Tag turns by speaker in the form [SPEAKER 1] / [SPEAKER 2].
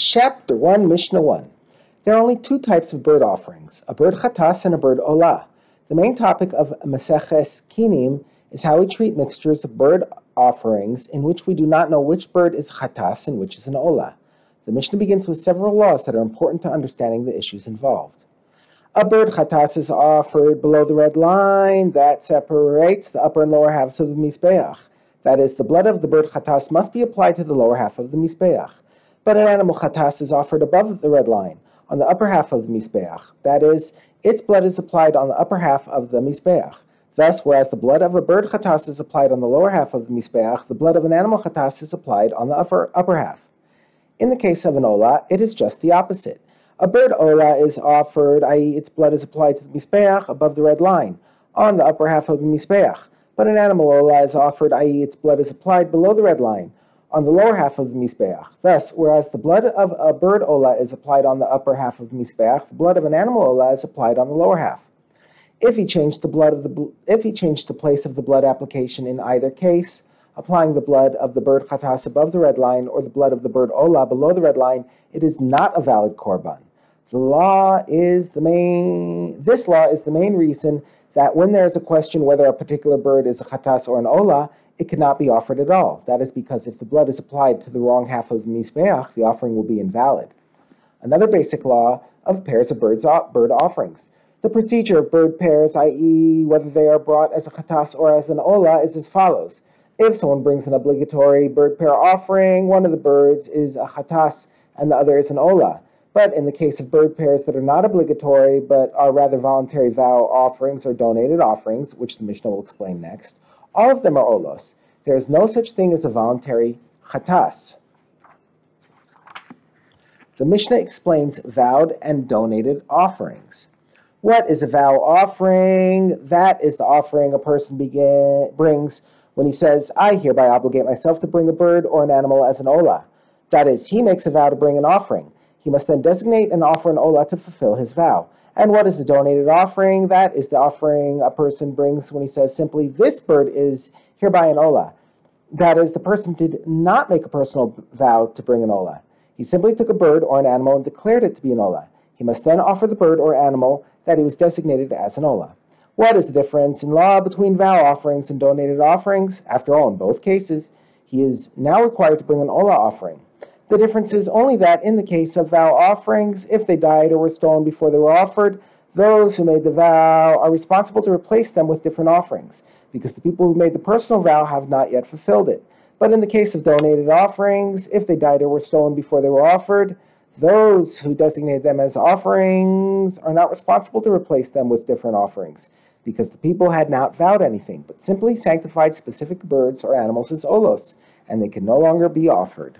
[SPEAKER 1] Chapter 1, Mishnah 1. There are only two types of bird offerings, a bird chatas and a bird olah. The main topic of Maseches Kinnim is how we treat mixtures of bird offerings in which we do not know which bird is chatas and which is an olah. The Mishnah begins with several laws that are important to understanding the issues involved. A bird chatas is offered below the red line that separates the upper and lower halves of the mizbeach. That is, the blood of the bird chatas must be applied to the lower half of the mizbeach. But an animal chatas is offered above the red line, on the upper half of the mizbeach. That is, its blood is applied on the upper half of the mizbeach. Thus, whereas the blood of a bird chatas is applied on the lower half of the mizbeach, the blood of an animal chatas is applied on the upper half. In the case of an olah, it is just the opposite. A bird olah is offered, i.e. its blood is applied to the mizbeach above the red line, on the upper half of the mizbeach. But an animal olah is offered, i.e. its blood is applied below the red line, on the lower half of the mizbeach. Thus, whereas the blood of a bird olah is applied on the upper half of the mizbeach, the blood of an animal olah is applied on the lower half. If he changed the place of the blood application in either case, applying the blood of the bird chatas above the red line or the blood of the bird olah below the red line, it is not a valid korban. This law is the main reason that when there is a question whether a particular bird is a chatas or an olah, it cannot be offered at all. That is because if the blood is applied to the wrong half of the mizbeach, the offering will be invalid. Another basic law of pairs of bird offerings. The procedure of bird pairs, i.e. whether they are brought as a chatas or as an olah, is as follows. If someone brings an obligatory bird pair offering, one of the birds is a chatas and the other is an olah. But in the case of bird pairs that are not obligatory but are rather voluntary vow offerings or donated offerings, which the Mishnah will explain next, all of them are olos. There is no such thing as a voluntary chatas. The Mishnah explains vowed and donated offerings. What is a vow offering? That is the offering a person brings when he says, I hereby obligate myself to bring a bird or an animal as an olah. That is, he makes a vow to bring an offering. He must then designate and offer an olah to fulfill his vow. And what is a donated offering? That is the offering a person brings when he says simply, this bird is hereby an olah. That is, the person did not make a personal vow to bring an olah. He simply took a bird or an animal and declared it to be an olah. He must then offer the bird or animal that he was designated as an olah. What is the difference in law between vow offerings and donated offerings? After all, in both cases, he is now required to bring an olah offering. The difference is only that in the case of vow offerings, if they died or were stolen before they were offered, those who made the vow are responsible to replace them with different offerings, because the people who made the personal vow have not yet fulfilled it. But in the case of donated offerings, if they died or were stolen before they were offered, those who designated them as offerings are not responsible to replace them with different offerings, because the people had not vowed anything, but simply sanctified specific birds or animals as olos, and they can no longer be offered.